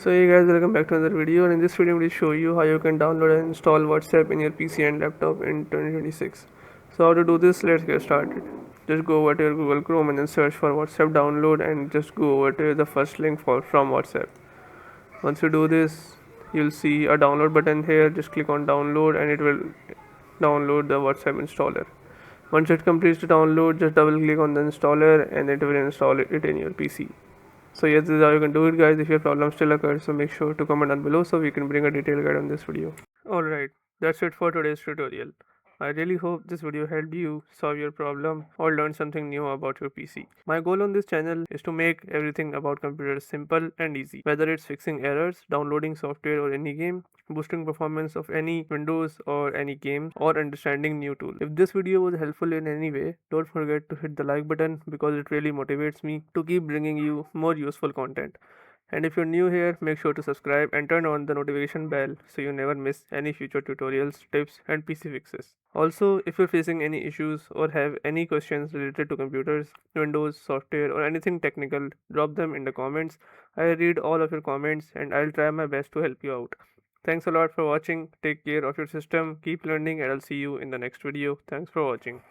So hey guys, welcome back to another video, and in this video I'm going to show you how you can download and install WhatsApp in your PC and laptop in 2026. So how to do this, let's get started. Just go over to your Google Chrome and then search for WhatsApp download and just go over to the first link from WhatsApp. Once you do this, you'll see a download button here. Just click on download and it will download the WhatsApp installer. Once it completes the download, just double click on the installer and it will install it in your PC. So yes, this is how you can do it, guys. If your problem still occurs, so make sure to comment down below so we can bring a detailed guide on this video. Alright, that's it for today's tutorial. I really hope this video helped you solve your problem or learn something new about your PC. My goal on this channel is to make everything about computers simple and easy, whether it's fixing errors, downloading software or any game, boosting performance of any Windows or any game, or understanding new tools. If this video was helpful in any way, don't forget to hit the like button because it really motivates me to keep bringing you more useful content. And if you're new here, make sure to subscribe and turn on the notification bell so you never miss any future tutorials, tips, and PC fixes. Also, if you're facing any issues or have any questions related to computers, Windows, software, or anything technical, drop them in the comments. I read all of your comments and I'll try my best to help you out. Thanks a lot for watching. Take care of your system, keep learning, and I'll see you in the next video. Thanks for watching.